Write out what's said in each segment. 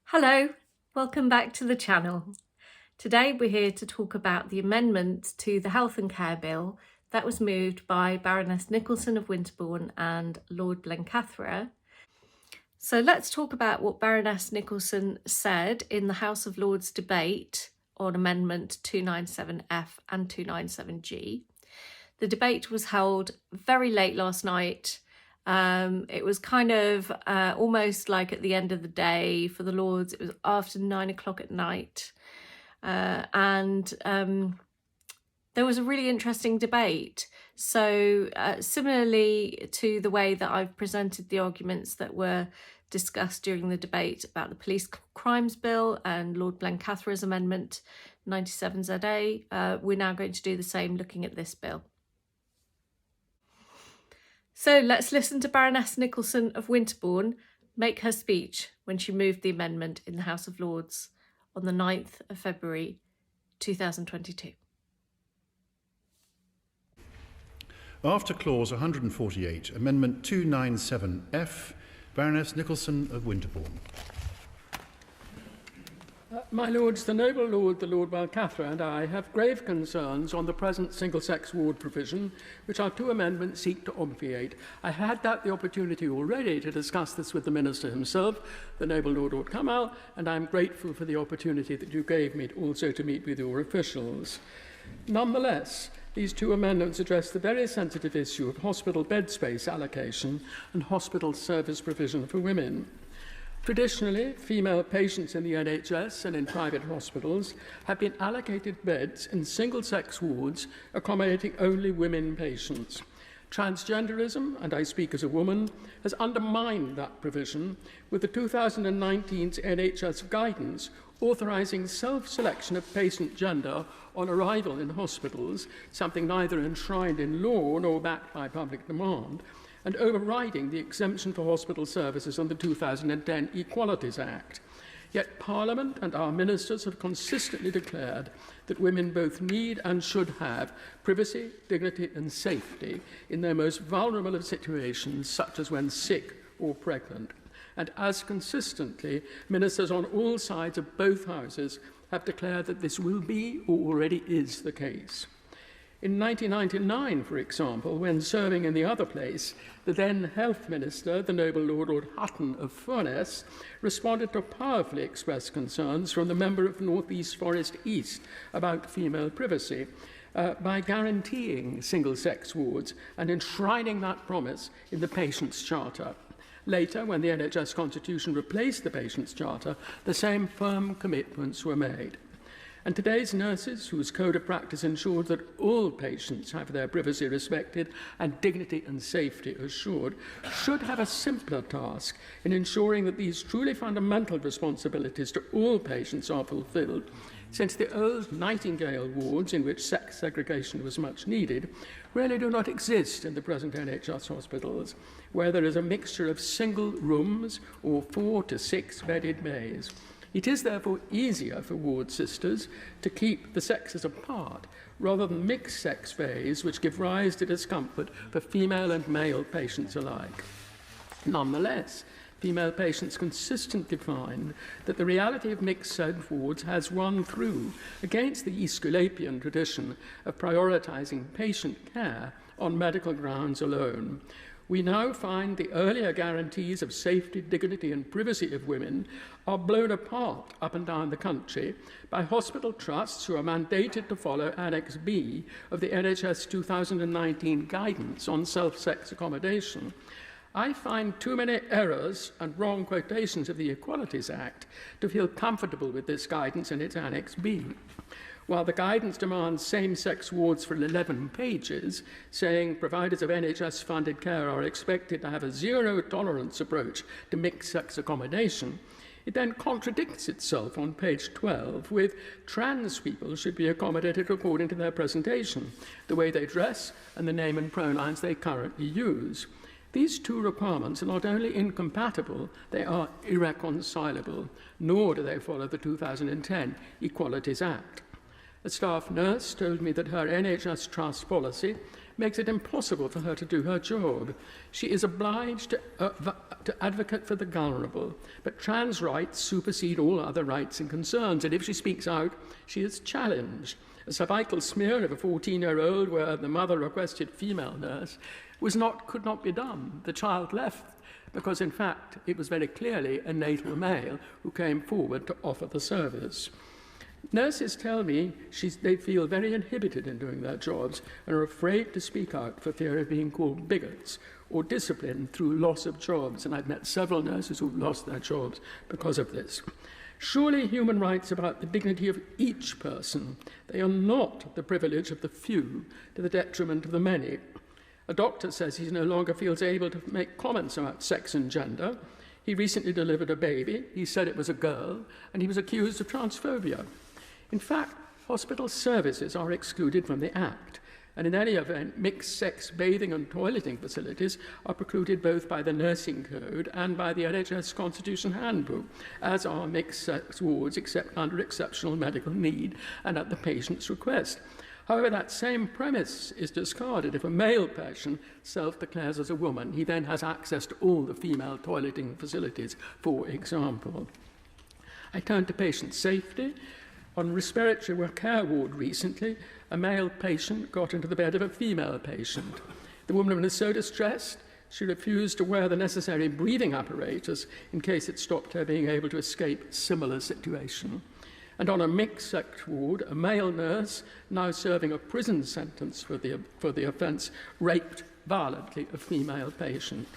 Hello, welcome back to the channel. Today we're here to talk about the amendment to the Health and Care Bill that was moved by Baroness Nicholson of Winterbourne and Lord Blencathra. So let's talk about what Baroness Nicholson said in the House of Lords debate on Amendment 297F and 297G. The debate was held very late last night. It was kind of almost like at the end of the day for the Lords. It was after 9 o'clock at night. And there was a really interesting debate. So similarly to the way that I've presented the arguments that were discussed during the debate about the Police Crimes Bill and Lord Blencathra's Amendment 97ZA, we're now going to do the same looking at this bill. So let's listen to Baroness Nicholson of Winterbourne make her speech when she moved the amendment in the House of Lords on the 9th of February 2022. After clause 148, Amendment 297F, Baroness Nicholson of Winterbourne. My Lords, the noble Lord, the Lord Blencathra, and I have grave concerns on the present single-sex ward provision, which our two amendments seek to obviate. I had the opportunity already to discuss this with the Minister himself, the noble Lord Kamal, and I'm grateful for the opportunity that you gave me also to meet with your officials. Nonetheless, these two amendments address the very sensitive issue of hospital bed space allocation and hospital service provision for women. Traditionally, female patients in the NHS and in private hospitals have been allocated beds in single-sex wards accommodating only women patients. Transgenderism, and I speak as a woman, has undermined that provision with the 2019 NHS guidance authorising self-selection of patient gender on arrival in hospitals, something neither enshrined in law nor backed by public demand, and overriding the exemption for hospital services on the 2010 Equalities Act. Yet Parliament and our ministers have consistently declared that women both need and should have privacy, dignity and safety in their most vulnerable of situations, such as when sick or pregnant. And as consistently, ministers on all sides of both houses have declared that this will be or already is the case. In 1999, for example, when serving in the other place, the then Health Minister, the noble Lord Hutton of Furness, responded to powerfully expressed concerns from the member of North East Forest East about female privacy by guaranteeing single-sex wards and enshrining that promise in the Patients' Charter. Later, when the NHS Constitution replaced the Patients' Charter, the same firm commitments were made. And today's nurses, whose code of practice ensures that all patients have their privacy respected and dignity and safety assured, should have a simpler task in ensuring that these truly fundamental responsibilities to all patients are fulfilled, since the old Nightingale wards, in which sex segregation was much needed, really do not exist in the present NHS hospitals, where there is a mixture of single rooms or 4 to 6 bedded bays. It is therefore easier for ward sisters to keep the sexes apart rather than mix sex bays which give rise to discomfort for female and male patients alike. Nonetheless, female patients consistently find that the reality of mixed-sex wards has run through against the Aesculapian tradition of prioritising patient care on medical grounds alone. We now find the earlier guarantees of safety, dignity and privacy of women are blown apart up and down the country by hospital trusts who are mandated to follow Annexe B of the NHS 2019 guidance on self-sex accommodation. I find too many errors and wrong quotations of the Equalities Act to feel comfortable with this guidance in its Annexe B. While the guidance demands same-sex wards for 11 pages, saying providers of NHS-funded care are expected to have a zero-tolerance approach to mixed-sex accommodation, it then contradicts itself on page 12 with trans people should be accommodated according to their presentation, the way they dress and the name and pronouns they currently use. These two requirements are not only incompatible, they are irreconcilable, nor do they follow the 2010 Equalities Act. A staff nurse told me that her NHS trust policy makes it impossible for her to do her job. She is obliged to to advocate for the vulnerable, but trans rights supersede all other rights and concerns, and if she speaks out, she is challenged. A cervical smear of a 14-year-old where the mother requested female nurse could not be done. The child left because, in fact, it was very clearly a natal male who came forward to offer the service. Nurses tell me they feel very inhibited in doing their jobs and are afraid to speak out for fear of being called bigots or disciplined through loss of jobs, and I've met several nurses who've lost their jobs because of this. Surely human rights are about the dignity of each person. They are not the privilege of the few to the detriment of the many. A doctor says he no longer feels able to make comments about sex and gender. He recently delivered a baby. He said it was a girl, and he was accused of transphobia. In fact, hospital services are excluded from the Act, and in any event, mixed-sex bathing and toileting facilities are precluded both by the Nursing Code and by the NHS Constitution Handbook, as are mixed-sex wards except under exceptional medical need and at the patient's request. However, that same premise is discarded. If a male patient self-declares as a woman, he then has access to all the female toileting facilities, for example. I turn to patient safety. On respiratory care ward recently, a male patient got into the bed of a female patient. The woman was so distressed, she refused to wear the necessary breathing apparatus in case it stopped her being able to escape a similar situation. And on a mixed-sex ward, a male nurse, now serving a prison sentence for the offence, raped violently a female patient.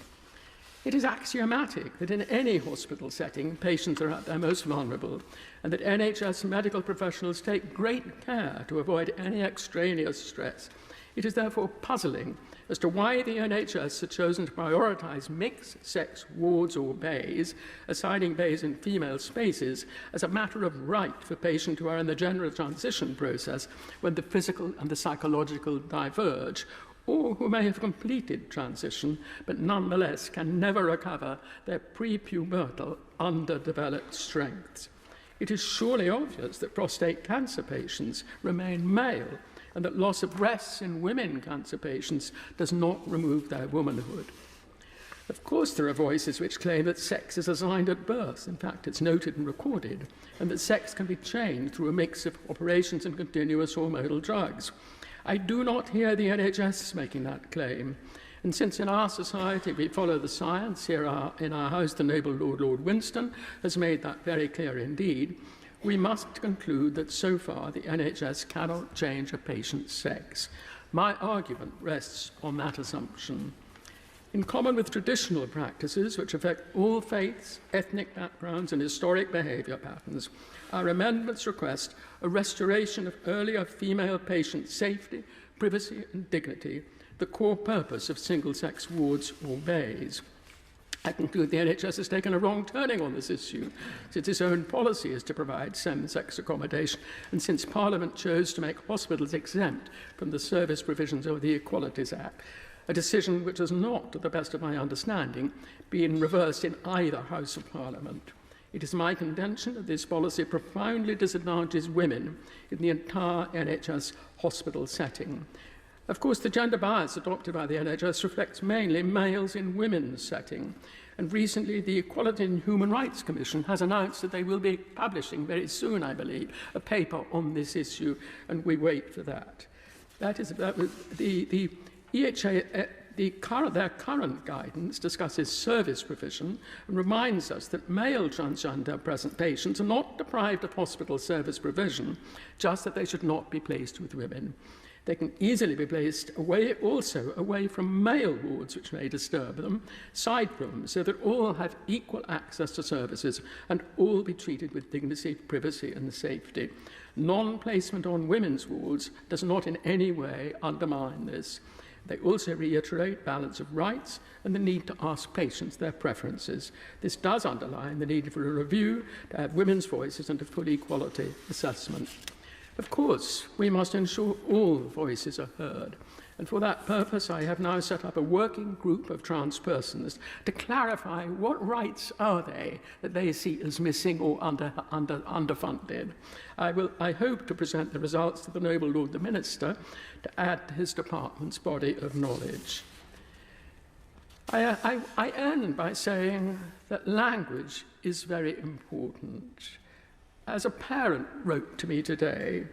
It is axiomatic that in any hospital setting, patients are at their most vulnerable, and that NHS medical professionals take great care to avoid any extraneous stress. It is therefore puzzling as to why the NHS had chosen to prioritise mixed-sex wards or bays, assigning bays in female spaces, as a matter of right for patients who are in the general transition process when the physical and the psychological diverge, or who may have completed transition but nonetheless can never recover their prepubertal underdeveloped strengths. It is surely obvious that prostate cancer patients remain male and that loss of breasts in women cancer patients does not remove their womanhood. Of course, there are voices which claim that sex is assigned at birth. In fact, it's noted and recorded, and that sex can be changed through a mix of operations and continuous hormonal drugs. I do not hear the NHS making that claim. And since in our society we follow the science, here in our house the noble Lord Winston has made that very clear indeed, we must conclude that so far the NHS cannot change a patient's sex. My argument rests on that assumption. In common with traditional practices which affect all faiths, ethnic backgrounds and historic behaviour patterns, our amendments request a restoration of earlier female patient safety, privacy and dignity, the core purpose of single-sex wards or bays. I conclude the NHS has taken a wrong turning on this issue, since its own policy is to provide same-sex accommodation, and since Parliament chose to make hospitals exempt from the service provisions of the Equalities Act, a decision which has not, to the best of my understanding, been reversed in either House of Parliament. It is my contention that this policy profoundly disadvantages women in the entire NHS hospital setting. Of course, the gender bias adopted by the NHS reflects mainly males in women's setting. And recently, the Equality and Human Rights Commission has announced that they will be publishing very soon, I believe, a paper on this issue, and we wait for that. The EHA, their current guidance discusses service provision and reminds us that male transgender present patients are not deprived of hospital service provision, just that they should not be placed with women. They can easily be placed away from male wards which may disturb them, side rooms, so that all have equal access to services and all be treated with dignity, privacy and safety. Non-placement on women's wards does not in any way undermine this. They also reiterate balance of rights and the need to ask patients their preferences. This does underline the need for a review to have women's voices and a full equality assessment. Of course, we must ensure all voices are heard, and for that purpose I have now set up a working group of trans persons to clarify what rights are they that they see as missing or underfunded. I hope to present the results to the noble Lord the Minister to add to his department's body of knowledge. I end by saying that language is very important. As a parent wrote to me today,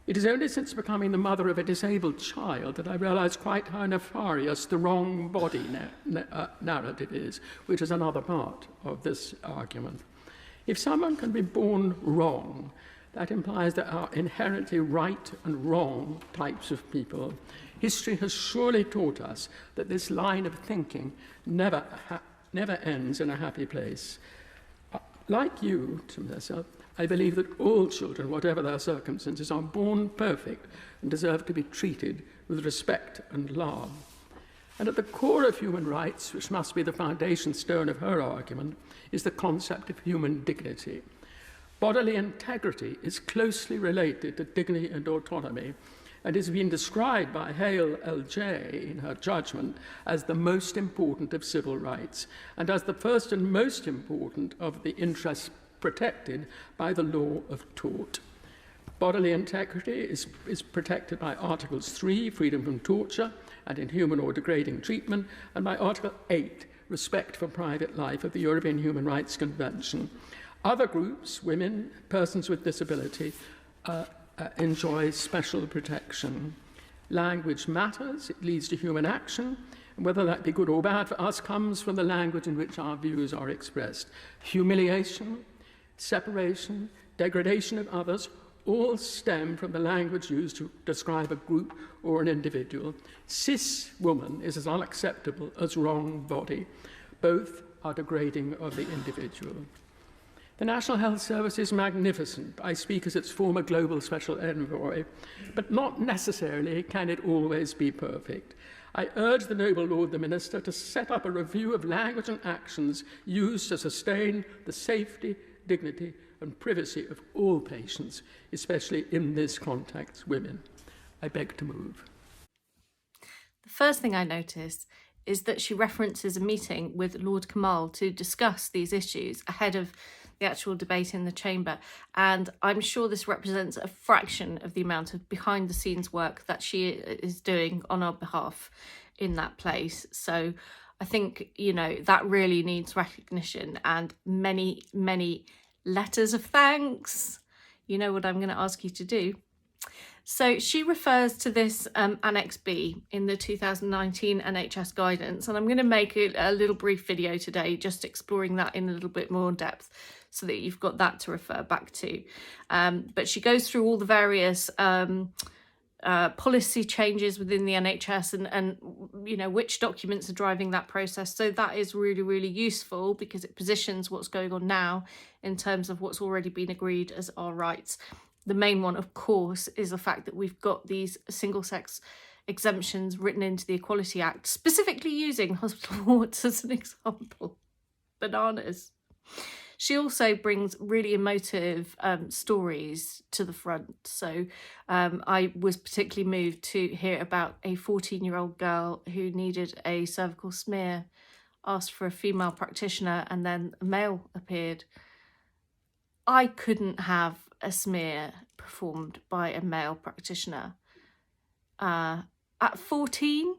it is only since becoming the mother of a disabled child that I realised quite how nefarious the wrong body narrative is, which is another part of this argument. If someone can be born wrong, that implies there are inherently right and wrong types of people. History has surely taught us that this line of thinking never ends in a happy place. Like you, Teresa, I believe that all children, whatever their circumstances, are born perfect and deserve to be treated with respect and love. And at the core of human rights, which must be the foundation stone of her argument, is the concept of human dignity. Bodily integrity is closely related to dignity and autonomy, and has been described by Hale L.J. in her judgment as the most important of civil rights, and as the first and most important of the interests protected by the law of tort. Bodily integrity is protected by Articles 3, freedom from torture and inhuman or degrading treatment, and by Article 8, respect for private life of the European Human Rights Convention. Other groups, women, persons with disability, enjoy special protection. Language matters, it leads to human action, and whether that be good or bad for us comes from the language in which our views are expressed. Humiliation, separation, degradation of others, all stem from the language used to describe a group or an individual. Cis woman is as unacceptable as wrong body. Both are degrading of the individual. The National Health Service is magnificent. I speak as its former global special envoy, but not necessarily can it always be perfect. I urge the noble Lord the Minister to set up a review of language and actions used to sustain the safety, dignity and privacy of all patients, especially in this context, women. I beg to move. The first thing I noticed is that she references a meeting with Lord Kamal to discuss these issues ahead of the actual debate in the chamber, and I'm sure this represents a fraction of the amount of behind the scenes work that she is doing on our behalf in that place. So I think, you know, that really needs recognition and many, many letters of thanks. You know what I'm going to ask you to do. So she refers to this Annexe B in the 2019 NHS guidance, and I'm going to make a little brief video today just exploring that in a little bit more depth so that you've got that to refer back to. But she goes through all the various policy changes within the NHS and you know which documents are driving that process. So that is really, really useful because it positions what's going on now in terms of what's already been agreed as our rights. The main one, of course, is the fact that we've got these single-sex exemptions written into the Equality Act, specifically using hospital wards as an example. Bananas. She also brings really emotive stories to the front. So I was particularly moved to hear about a 14-year-old girl who needed a cervical smear, asked for a female practitioner, and then a male appeared. I couldn't have a smear performed by a male practitioner at 14.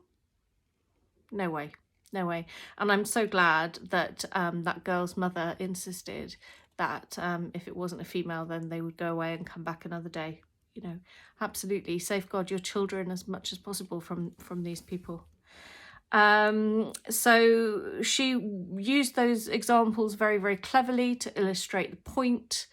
No way. And I'm so glad that that girl's mother insisted that if it wasn't a female, then they would go away and come back another day. You know, absolutely safeguard your children as much as possible from these people. So she used those examples very, very cleverly to illustrate the point.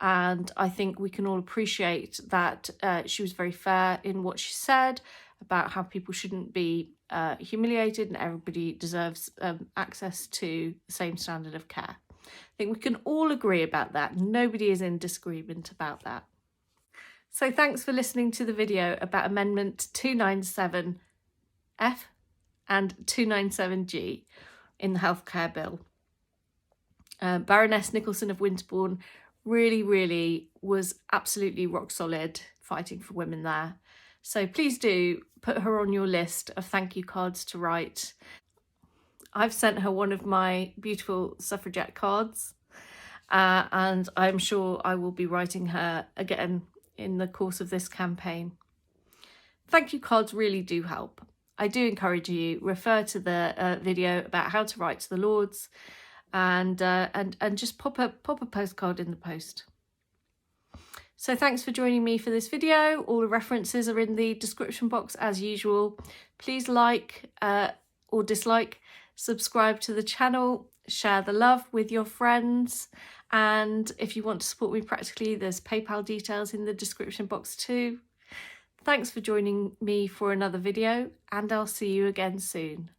And I think we can all appreciate that she was very fair in what she said about how people shouldn't be humiliated and everybody deserves access to the same standard of care. I think we can all agree about that. Nobody is in disagreement about that. So thanks for listening to the video about Amendment 297F and 297G in the Healthcare Bill. Baroness Nicholson of Winterbourne really was absolutely rock solid fighting for women there. So please do put her on your list of thank you cards to write. I've sent her one of my beautiful suffragette cards and I'm sure I will be writing her again in the course of this campaign. Thank you cards really do help. I do encourage you, refer to the video about how to write to the Lords, and just pop a postcard in the post. So thanks for joining me for this video. All the references are in the description box as usual. Please like or dislike, subscribe to the channel, share the love with your friends, and if you want to support me practically, there's PayPal details in the description box too. Thanks for joining me for another video, and I'll see you again soon.